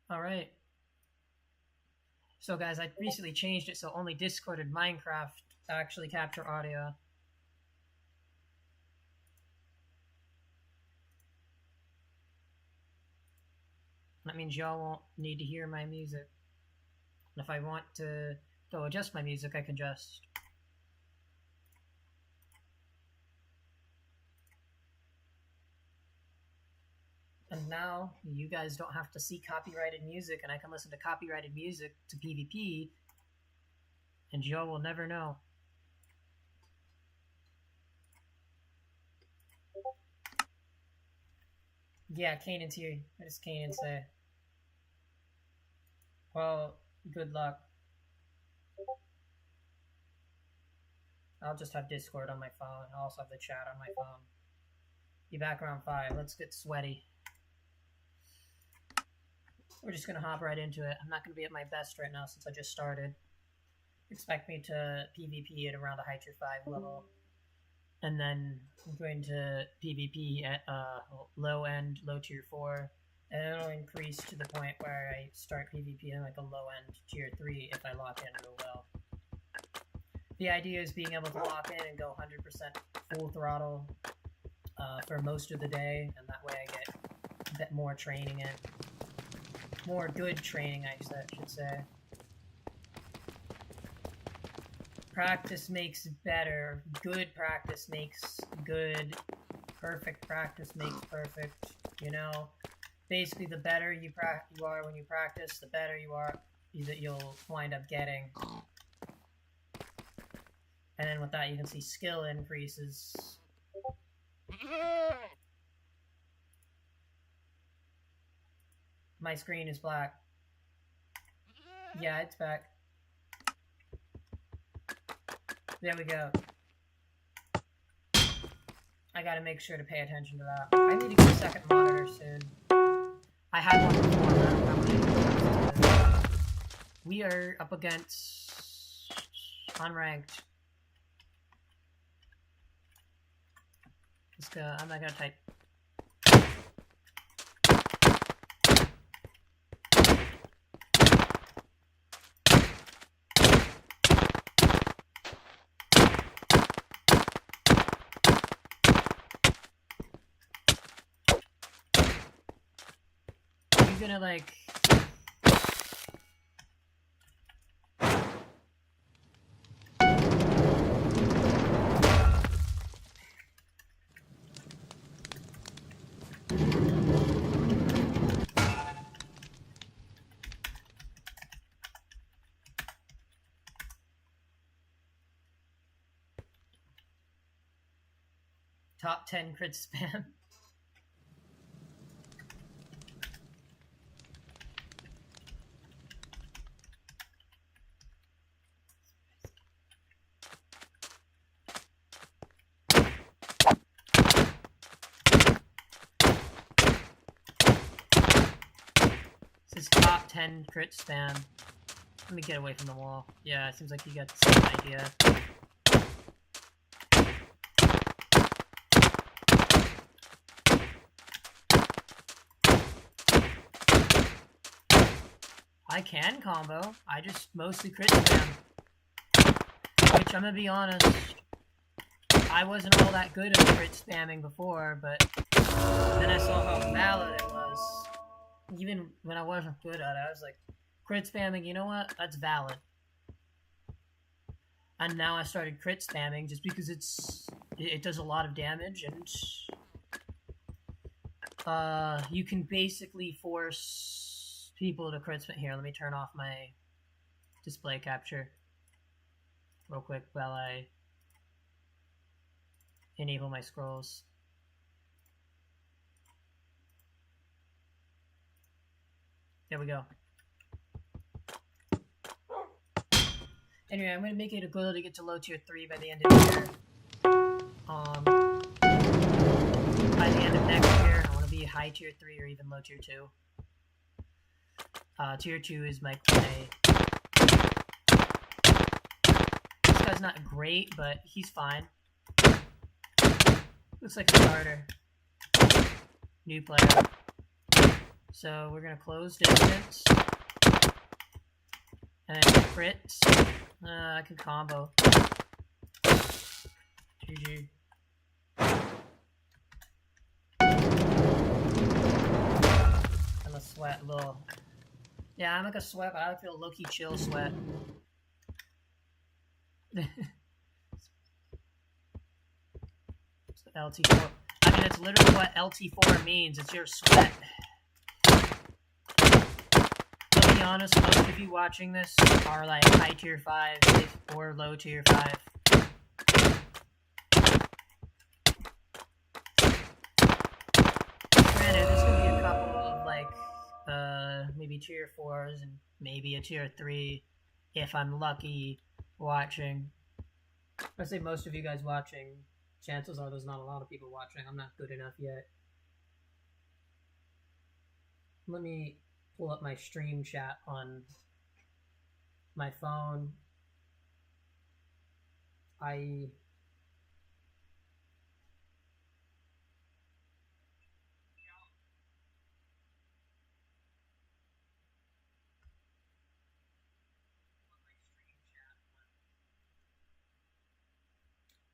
Alright. So guys, I recently changed it so only Discord and Minecraft actually capture audio. That means y'all won't need to hear my music. And if I want to go adjust my music, I can just... And now, you guys don't have to see copyrighted music, and I can listen to copyrighted music to PvP, and y'all will never know. Yeah, Kanan's here. What does Kanan say? Well, good luck. I'll just have Discord on my phone. I'll also have the chat on my phone. Be back around 5. Let's get sweaty. We're just going to hop right into it. I'm not going to be at my best right now since I just started. Expect me to PvP at around a high tier 5 level. And then I'm going to PvP at low end, low tier 4. And it'll increase to the point where I start PvP in like a low end tier 3 if I lock in real well. The idea is being able to lock in and go 100% full throttle for most of the day. And that way I get a bit more training in. More good training, I should say. Practice makes better. Good practice makes good. Perfect practice makes perfect. You know, basically, the better you are when you practice, the better you are that you'll wind up getting. And then with that, you can see skill increases. My screen is black. Yeah, it's back. There we go. I gotta make sure to pay attention to that. I need to get a second monitor soon. I had one before, but I don't have one. We are up against unranked. Let's go. I'm not gonna type. Gonna like top 10 crit spam. This is top 10 crit spam. Let me get away from the wall. Yeah, it seems like you got the same idea. I can combo. I just mostly crit spam. Which, I'm gonna be honest, I wasn't all that good at crit spamming before, but then I saw how valid it was. Even when I wasn't good at it, I was like, crit spamming, you know what? That's valid. And now I started crit spamming just because it does a lot of damage, and you can basically force people to crit spam. Here, let me turn off my display capture real quick while I enable my scrolls. There we go. Anyway, I'm going to make it a goal to get to low tier 3 by the end of the year. By the end of next year, I want to be high tier 3 or even low tier 2. Tier 2 is my play. This guy's not great, but he's fine. Looks like a starter. New player. So we're gonna close distance. And crits. I can combo. GG. I'm a sweat little. Yeah, I'm like a sweat, but I feel low-key chill sweat. It's the LT4. I mean, it's literally what LT4 means. It's your sweat. To be honest, most of you watching this are like high tier 5 or low tier 5. Granted, there's gonna be a couple of like maybe tier 4s and maybe a tier 3 if I'm lucky watching. I say most of you guys watching. Chances are there's not a lot of people watching. I'm not good enough yet. Let me pull up my stream chat on my phone.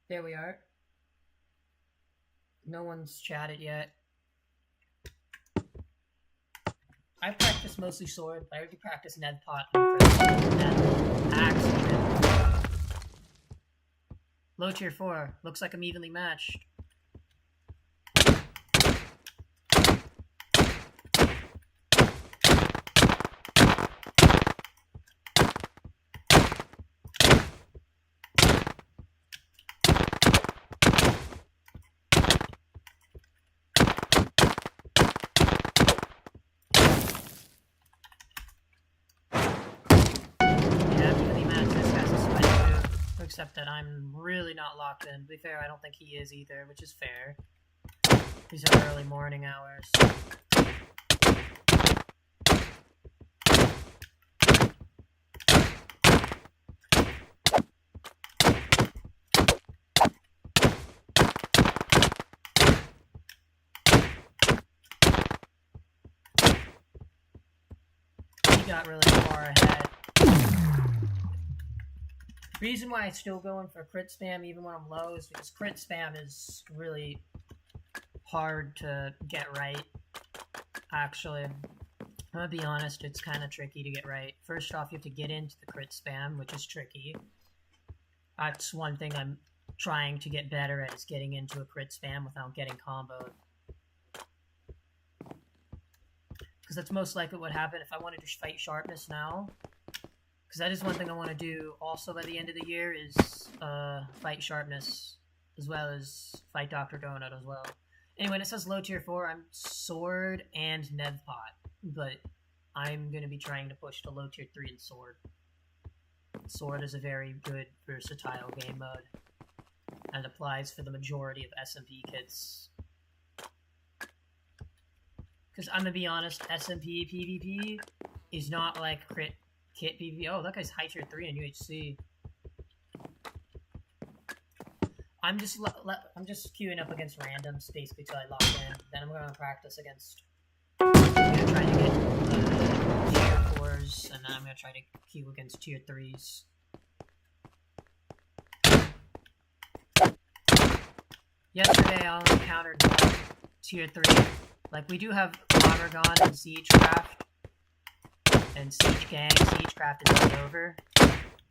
There we are. No one's chatted yet. I practice mostly sword, but I already practice Ned Pot and axe even. Low tier 4. Looks like I'm evenly matched. Except that I'm really not locked in. To be fair, I don't think he is either, which is fair. These are early morning hours. He got really far ahead. The reason why I'm still going for crit spam even when I'm low is because crit spam is really hard to get right. Actually, I'm gonna be honest, it's kind of tricky to get right. First off, you have to get into the crit spam, which is tricky. That's one thing I'm trying to get better at, is getting into a crit spam without getting comboed. Because that's most likely what happened if I wanted to fight sharpness now. Because that is one thing I want to do also by the end of the year, is fight sharpness, as well as fight Dr. Donut as well. Anyway, it says low tier 4, I'm sword and Ned Pot, but I'm going to be trying to push to low tier 3 in sword. Sword is a very good, versatile game mode, and applies for the majority of SMP kits. Because I'm going to be honest, SMP PvP is not like crit kit PvP. Oh, that guy's high tier 3 in UHC. I'm just queuing up against randoms basically till I lock in. Then I'm gonna practice against. I'm gonna try to get tier 4s, and then I'm gonna try to queue against tier 3s. Yesterday I only encountered tier 3. Like, we do have Armagon and Siegecraft. And Siegecraft is not over,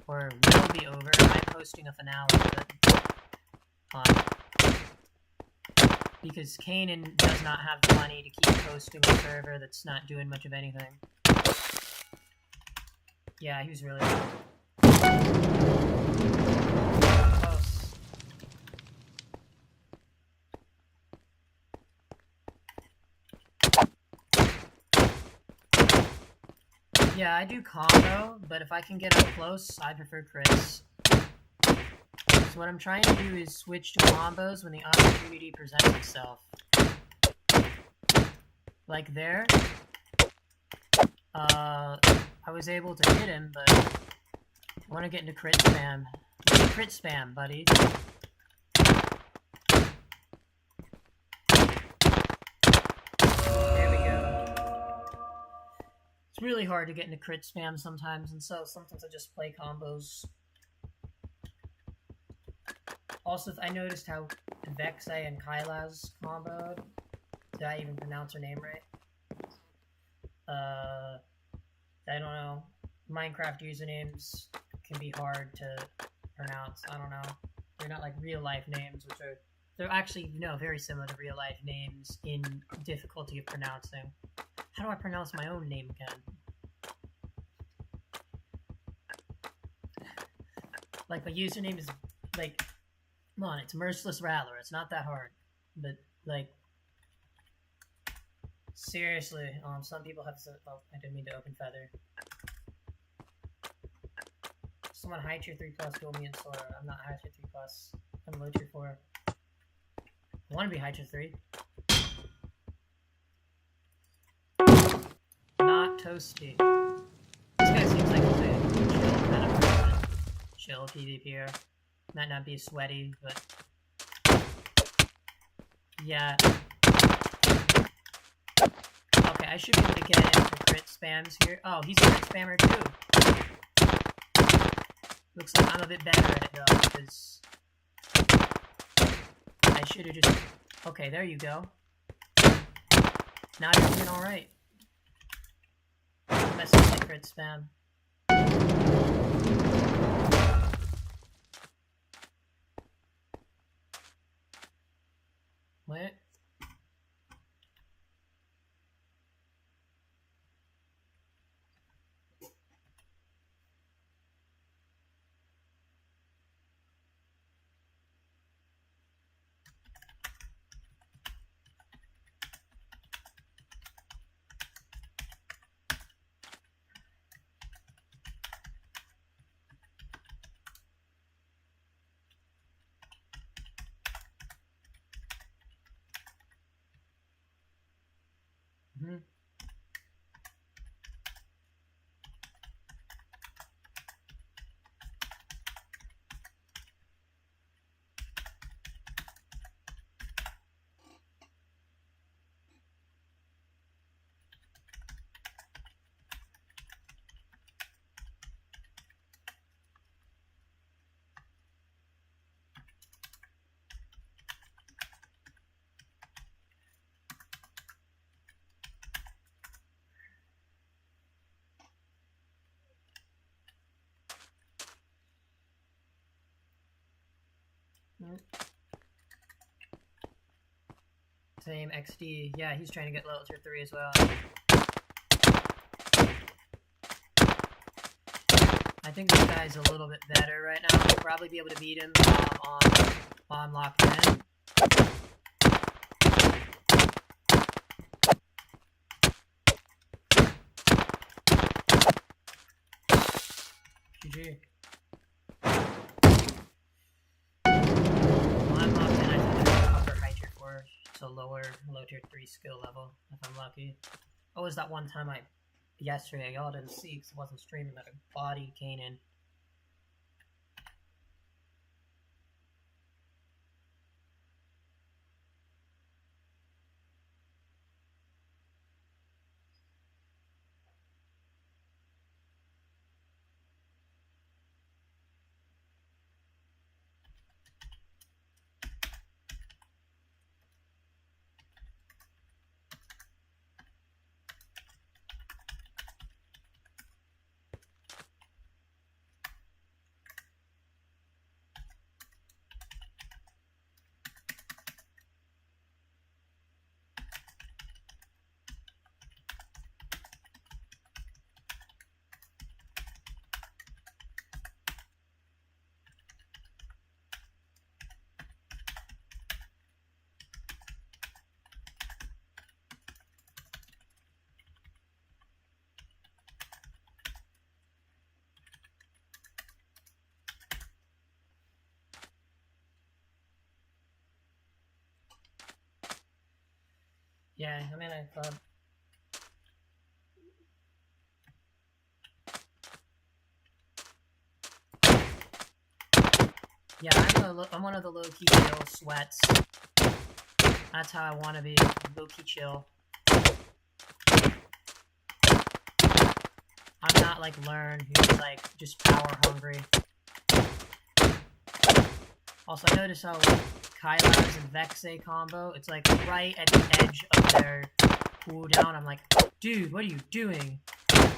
or will be over. I'm hosting a finale of it. Because Kanan does not have the money to keep hosting a server that's not doing much of anything. Yeah, he was really low. Close. Yeah, I do combo, but if I can get up close, I prefer crits. So what I'm trying to do is switch to combos when the opportunity presents itself. Like there. I was able to hit him, but I want to get into crit spam. Crit spam, buddy. There we go. really hard to get into crit spam sometimes, and so sometimes I just play combos. Also, I noticed how Vexe and Kylaz comboed. Did I even pronounce her name right? I don't know. Minecraft usernames can be hard to pronounce. I don't know. They're not like real life names, which are... They're actually, very similar to real life names in difficulty of pronouncing. How do I pronounce my own name again? Like, my username is, like... Come on, it's Merciless Rattler. It's not that hard. But, like... Seriously, some people have... Oh, I didn't mean to open Feather. Someone high tier 3+ duel me in Sora. I'm not high tier 3+. I'm low tier 4. I want to be high tier 3. Not toasty. This guy seems like he's a chill kind of person. Chill PvPer. Might not be sweaty, but... Yeah. Okay, I should be able to get into crit spams here. Oh, he's a crit spammer too. Looks like I'm a bit better at it though, because... I should have just... Okay, there you go. Now you're doing alright. Messing with the crit spam. What? Mm-hmm. Same XD. Yeah, he's trying to get level tier 3 as well. I think this guy's a little bit better right now. We'll probably be able to beat him on lock 10. GG. So low tier 3 skill level, if I'm lucky. Oh, was that one time yesterday, y'all didn't see because I wasn't streaming, that a body came in. Yeah, I'm in a club. Yeah, I'm one of the low-key chill sweats. That's how I want to be, low-key chill. I'm not like Learn, who's like just power hungry. Also, I notice how Kylar's and Vexay combo, it's like right at the edge of their cooldown. I'm like, dude, what are you doing?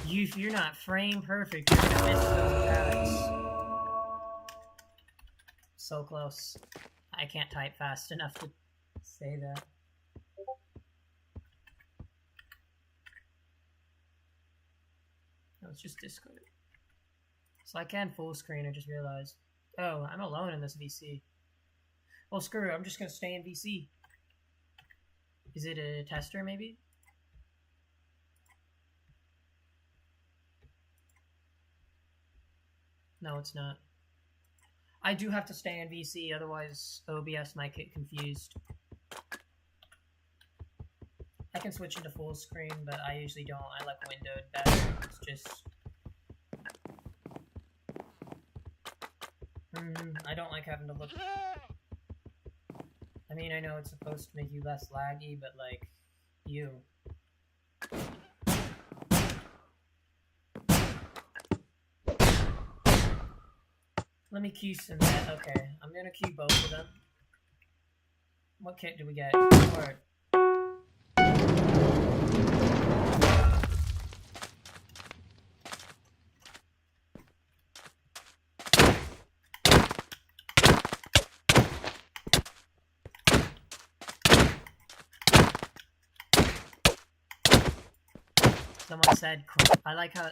If you're not frame perfect, you're gonna miss those attacks. So close. I can't type fast enough to say that. No, it's just Discord. So I can full screen, I just realized. Oh, I'm alone in this VC. Well, screw it, I'm just gonna stay in VC. Is it a tester, maybe? No, it's not. I do have to stay in VC, otherwise OBS might get confused. I can switch into full screen, but I usually don't. I like windowed better. It's just... I don't like having to look... I mean, I know it's supposed to make you less laggy, but like, you. Let me queue some that. Okay, I'm gonna queue both of them. What kit do we get? Or... Someone said, I like how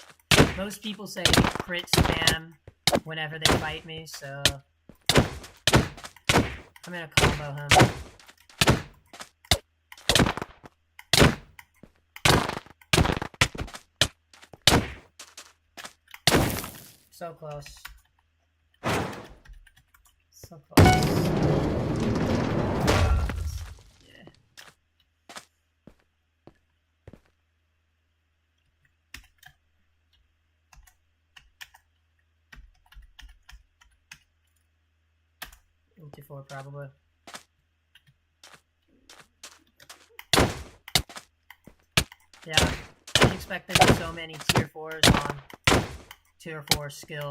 most people say crit spam whenever they fight me, so I'm gonna combo him. So close. So close. Yeah. LT4 probably. Yeah, I didn't expect there to be so many tier 4s on tier 4 skill.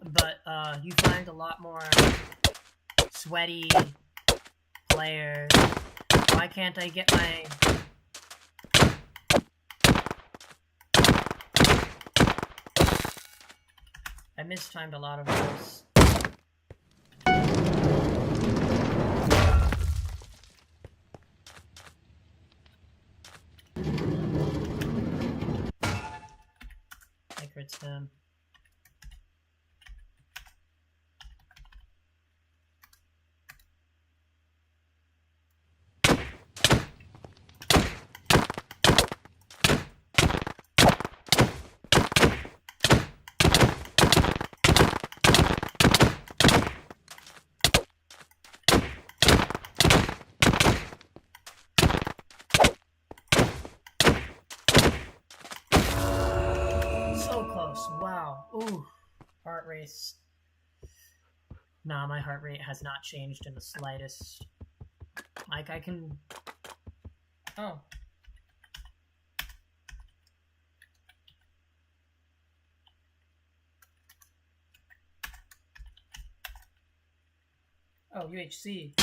But you find a lot more sweaty players. Why can't I get my... I mistimed a lot of those. I crit him. Wow. Ooh. Heart rate. Nah, my heart rate has not changed in the slightest. Like, I can... Oh. Oh, UHC.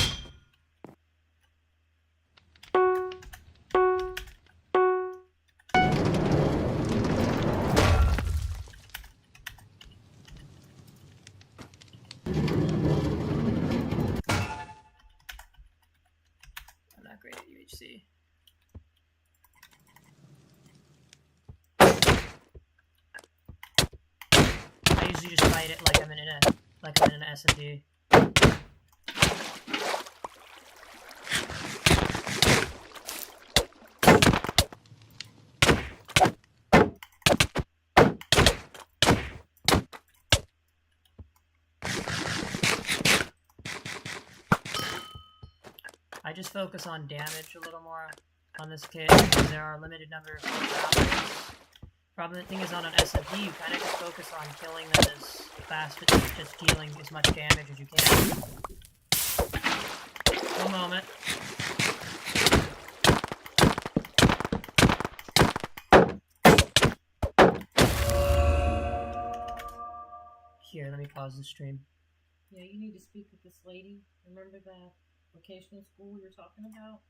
I usually just fight it like I'm in an S&D. I just focus on damage a little more on this kit because there are a limited number of problems. Problem thing is on an SFD, you kind of just focus on killing them as fast as just dealing as much damage as you can. One moment. pause the stream. Yeah, you need to speak with this lady. Remember that vocational school we were talking about?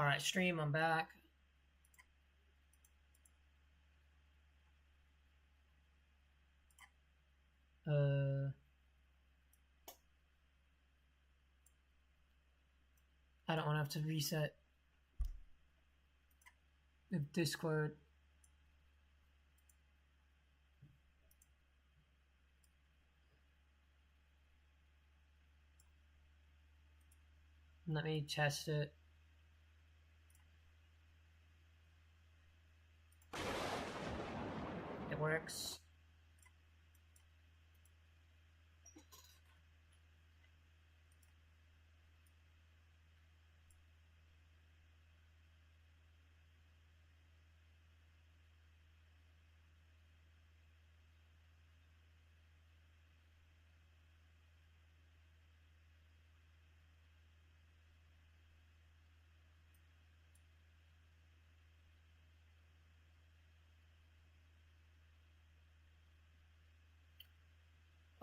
Alright, stream, I'm back. I don't want to have to reset the Discord. Let me test it. It works.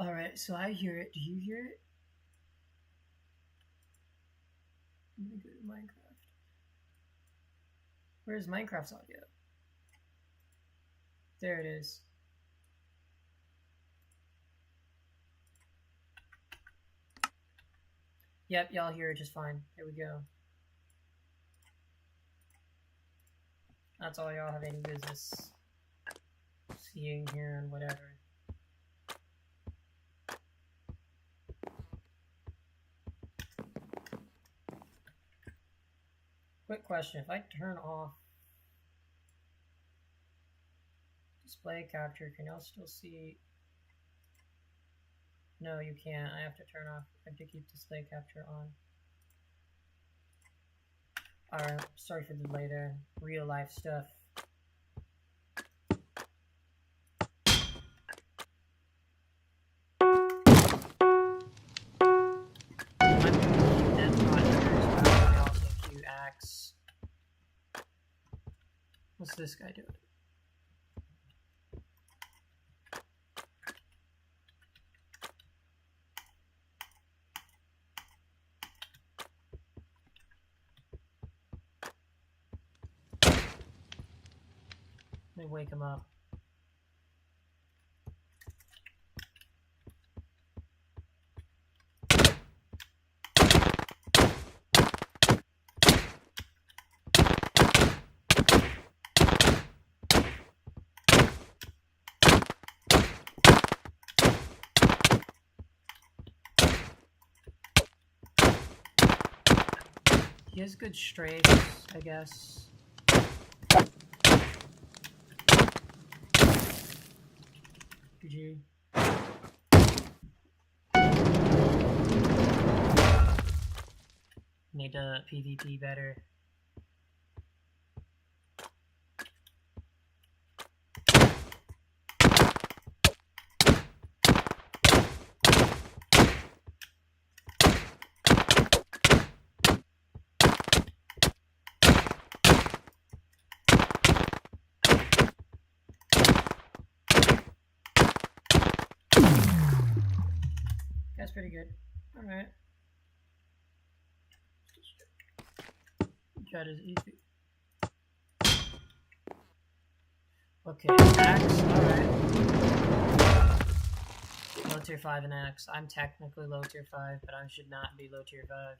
Alright, so I hear it. Do you hear it? Let me go to Minecraft. Where's Minecraft's audio? There it is. Yep, y'all hear it just fine. Here we go. That's all y'all have any business seeing, hearing, whatever. Quick question, if I turn off display capture, can y'all still see? No, you can't. I have to turn off. I have to keep display capture on. Alright, sorry for the delay there. Real life stuff. I'm going to keep that project, but I also queue axe. What's this guy doing? Let me wake him up. He has good strafes, I guess. GG. Need to PvP better. That's pretty good. Alright. That is easy. Okay, axe, alright. Low tier 5 and axe. I'm technically low tier 5, but I should not be low tier 5.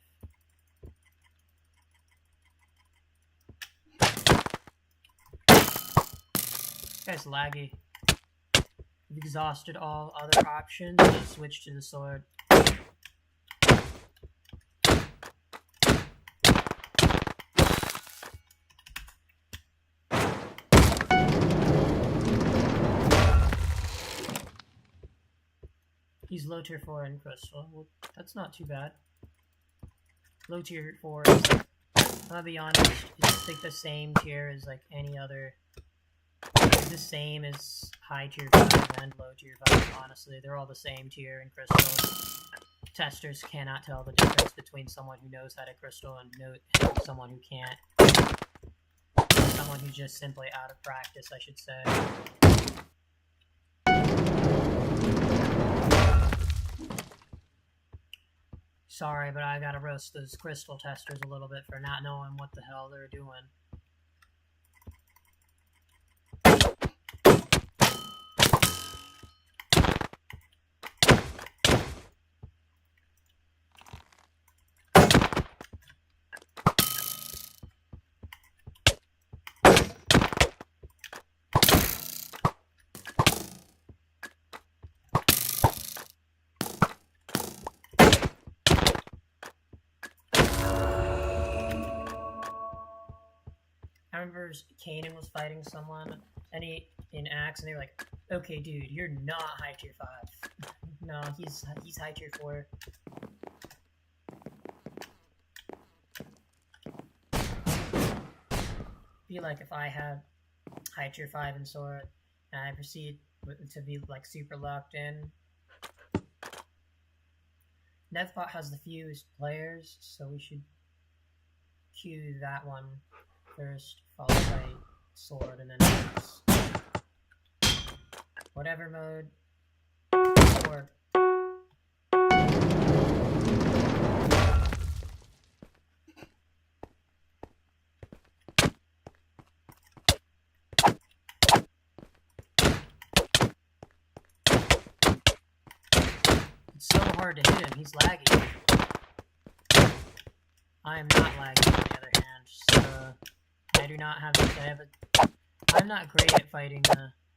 This guy's laggy. I've exhausted all other options, so switch to the sword. He's low tier 4 in crystal. Well, that's not too bad. Low tier 4 is, I'll be honest, it's like the same tier as like any other. It's the same as high tier 5 and low tier 5, honestly. They're all the same tier in crystal. Testers cannot tell the difference between someone who knows how to crystal and someone who can't. Someone who's just simply out of practice, I should say. sorry, but I gotta roast those crystal testers a little bit for not knowing what the hell they're doing. I remember Kanan was fighting someone, and in Axe, and they were like, "Okay, dude, you're not high tier 5." No, he's high tier 4. Be like if I had high tier 5 in Sword, and I proceed to be like super locked in. Nevbot has the fewest players, so we should queue that one first, followed by Sword, and then Axe. Whatever mode. Sword. It's so hard to hit him, he's laggy. I am not lagging, on the other hand, so I do not have I'm not great at fighting,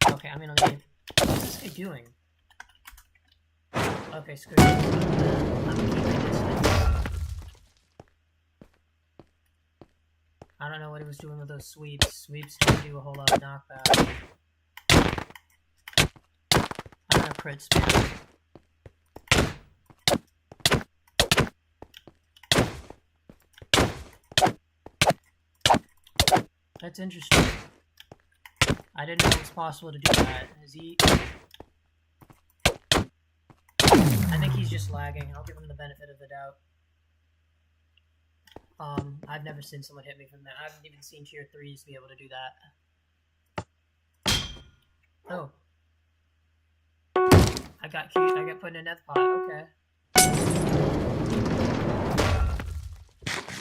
okay, I'm gonna leave. What's this guy doing? Okay, screw it. I'm gonna keep my distance. I don't know what he was doing with those sweeps. Sweeps don't do a whole lot of knockback. I'm gonna crit spam. That's interesting. I didn't know it was possible to do that. Is he... I think he's just lagging. I'll give him the benefit of the doubt. I've never seen someone hit me from that. I haven't even seen tier 3s be able to do that. Oh. I got cute. I got put in a death pot. Okay.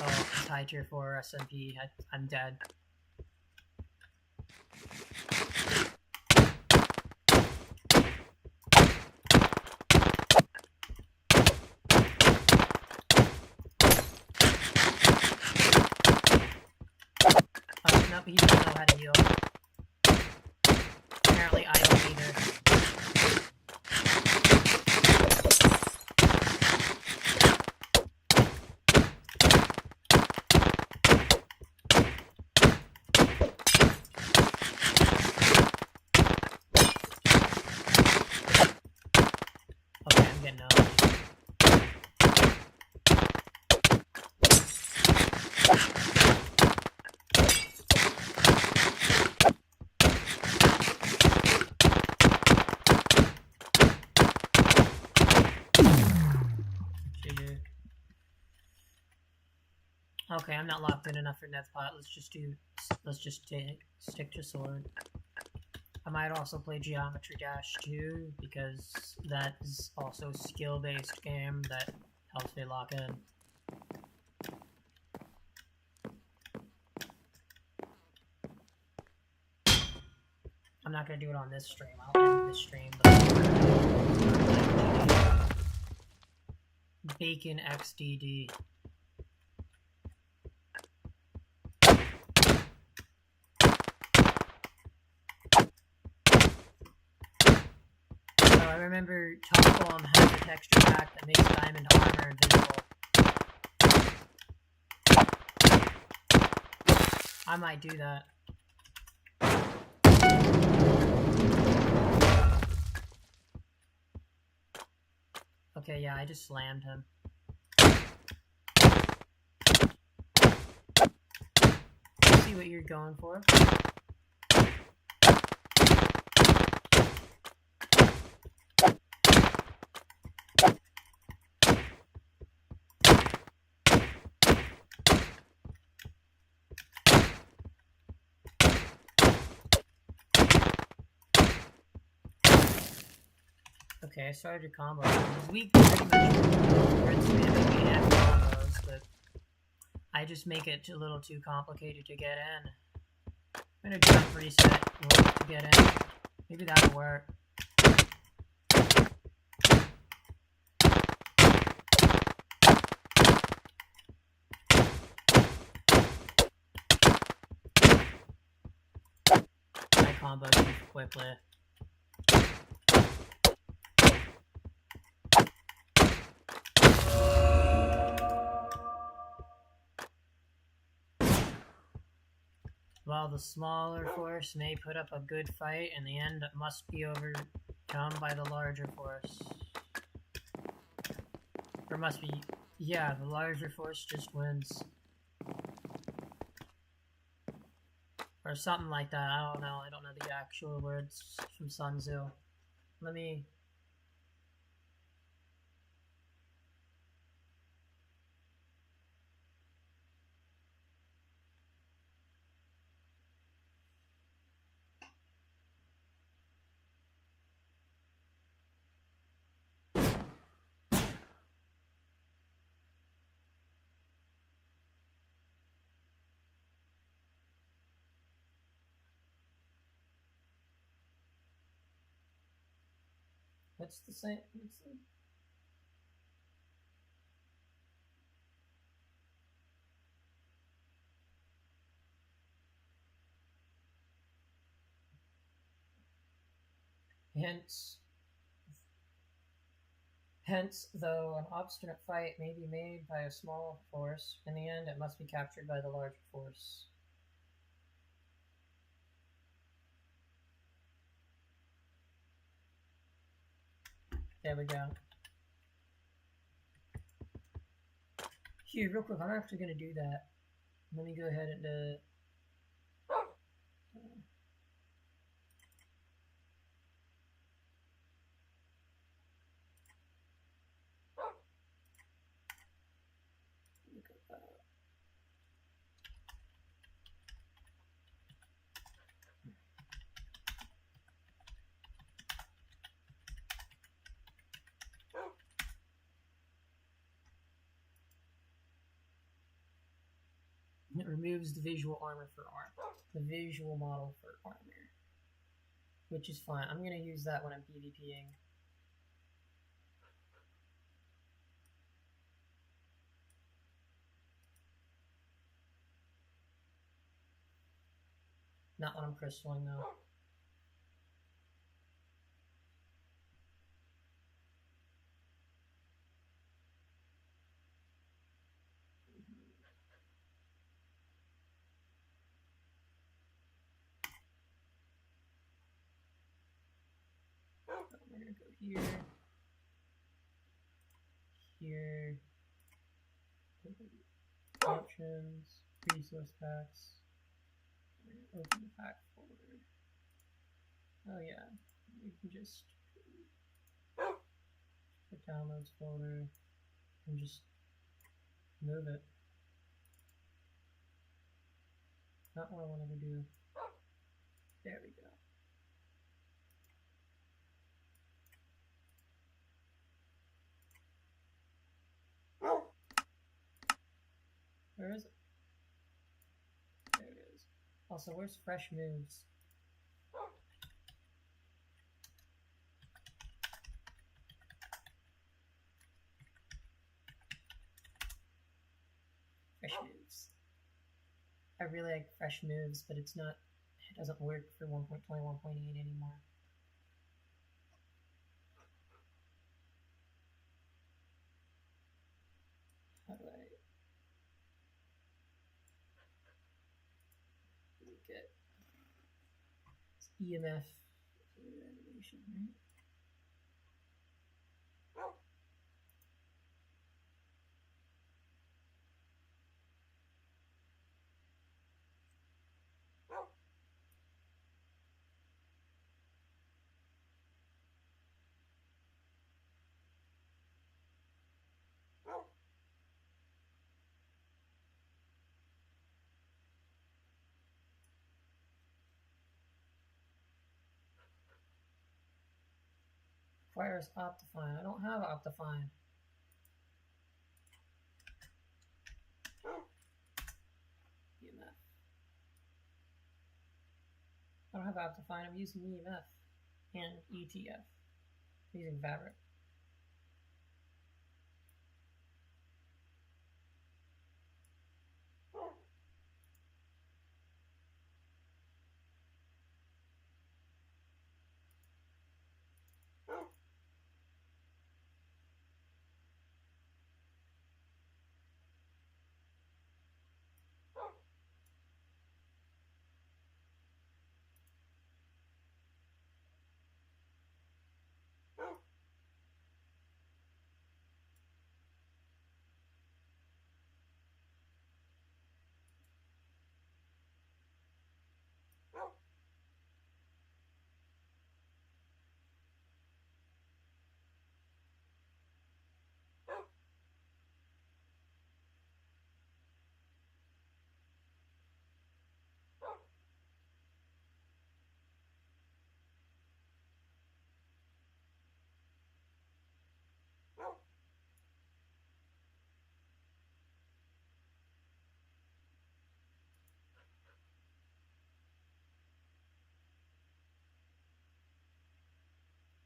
Oh, it's high tier 4 SMP. I'm dead. Nope, he doesn't know how to heal. Apparently I don't either. Okay, I'm getting out. Okay, I'm not locked in enough for Nethpot. Let's just stick to Sword. I might also play Geometry Dash too, because that is also a skill-based game that helps me lock in. I'm not gonna do it on this stream. I'll end this stream. Bacon XDD. I remember Top Bomb has a texture pack that makes diamond armor invisible. I might do that. Okay, yeah, I just slammed him. Let's see what you're going for. Okay, I started a combo. We pretty much have combos, but I just make it a little too complicated to get in. I'm gonna jump reset to get in. Maybe that'll work. My combo too quickly. While the smaller force may put up a good fight, in the end it must be overcome by the larger force. Or must be, yeah, the larger force just wins. Or something like that, I don't know the actual words from Sun Tzu. Let me... What's the same? Hence, though an obstinate fight may be made by a small force, in the end it must be captured by the larger force. There we go. Here, real quick, I'm actually going to do that. Let me go ahead and it removes the visual armor for armor. The visual model for armor. Which is fine. I'm going to use that when I'm PvPing. Not when I'm crystalling, though. We're going to go here. Here. Options. Resource packs. Open the pack folder. Oh yeah. We can just the downloads folder and just move it. Not what I wanted to do. There we go. Where is it? There it is. Also, where's fresh moves? Fresh moves. I really like fresh moves, but it's not. It doesn't work for 1.21.8 anymore. How do I get it's EMF animation, right? requires Optifine. I don't have Optifine. EMF. I don't have Optifine. I'm using EMF and ETF. I'm using Fabric.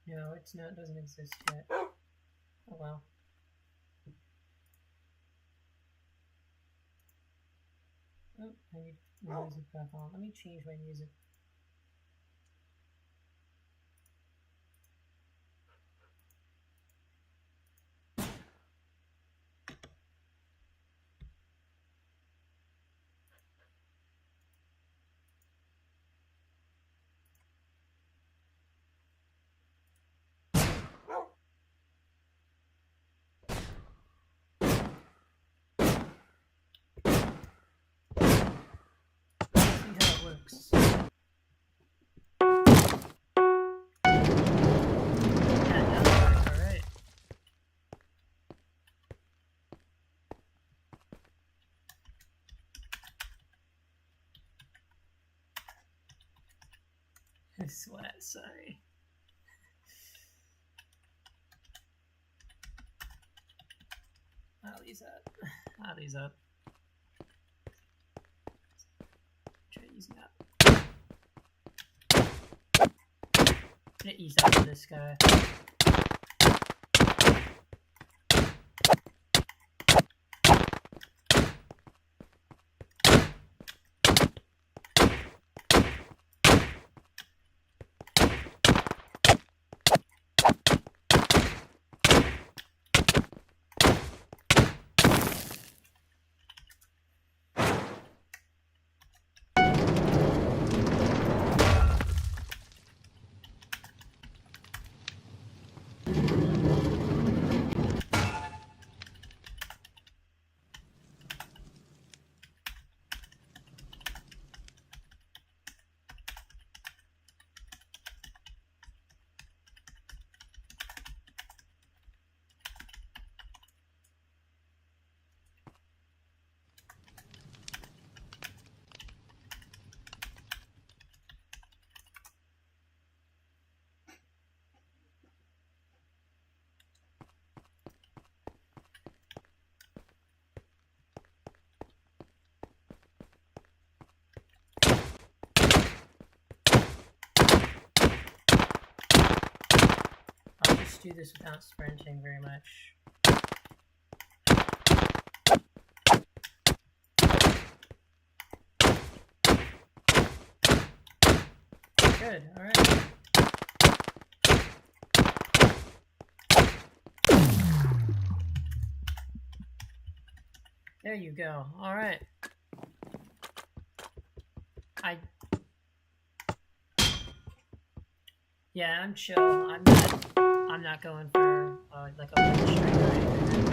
No, it's not. It doesn't exist yet. Oh well. Oh, I need music back on. Let me change my music. Works. Alright. I sweat, sorry. I'll these up. I'll these up. Try using that. I'm gonna ease out of this guy. Do this without sprinting very much. Good, alright. There you go, alright. Yeah, I'm chill. I'm not going for like a win streak or anything.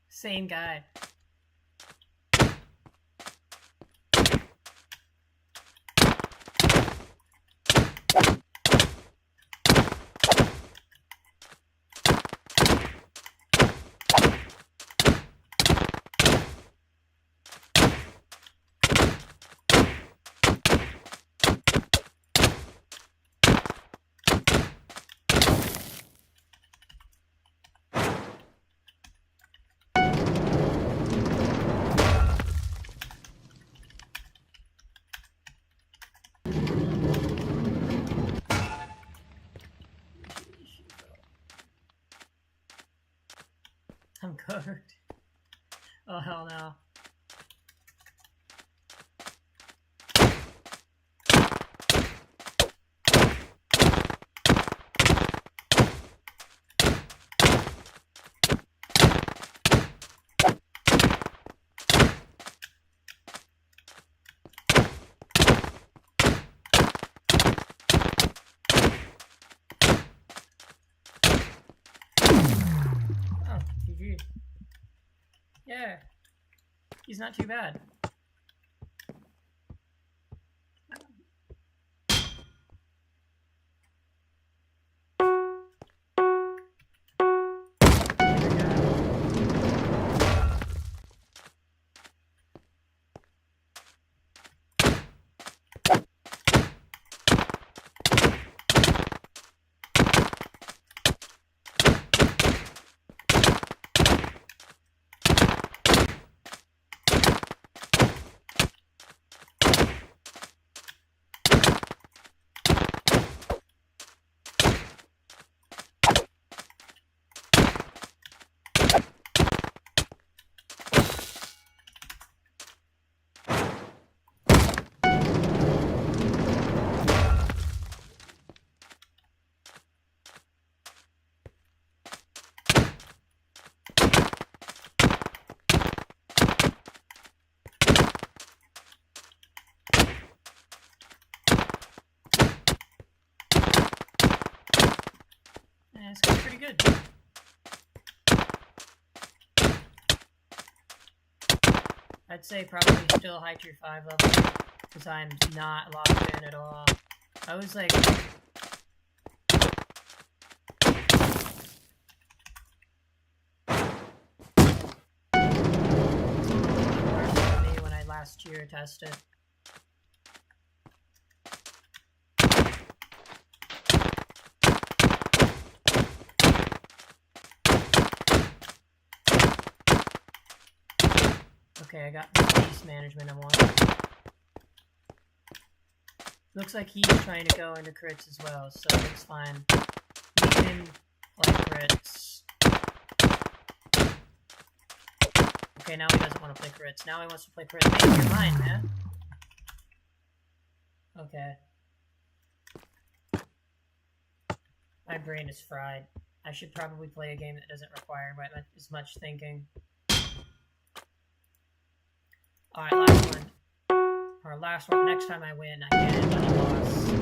Same guy. I'm cooked. Oh, hell no. Oh, GG. Yeah. He's not too bad. Yeah, it's going pretty good. I'd say probably still high tier 5 level, because I'm not locked in at all. I was like... worse than me when I last tier tested. Okay, I got the base management I want. Looks like he's trying to go into crits as well, so it's fine. We can play crits. Okay, now he doesn't want to play crits. Now he wants to play crits. Make your mind, man. Okay. My brain is fried. I should probably play a game that doesn't require as much thinking. Alright, last one. Or last one. Next time I win, I get it on a loss.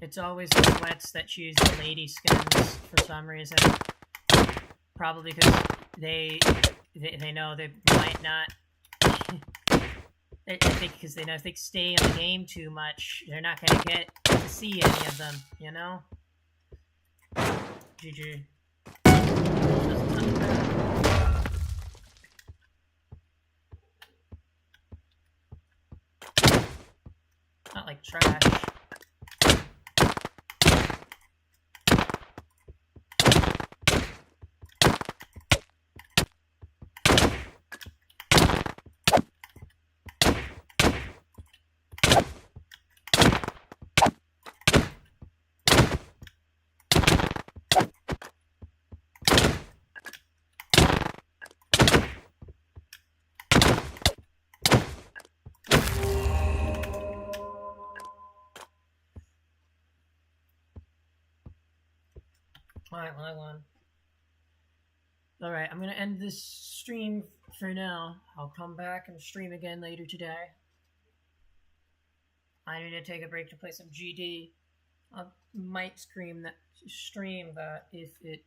It's always the sweats that choose the lady skins for some reason. Probably because they know they might not. I think because they know if they stay in the game too much, they're not gonna get to see any of them. You know. GG. Not like trash. Alright, well, I won. Alright, I'm gonna end this stream for now. I'll come back and stream again later today. I need to take a break to play some GD. I might stream that if it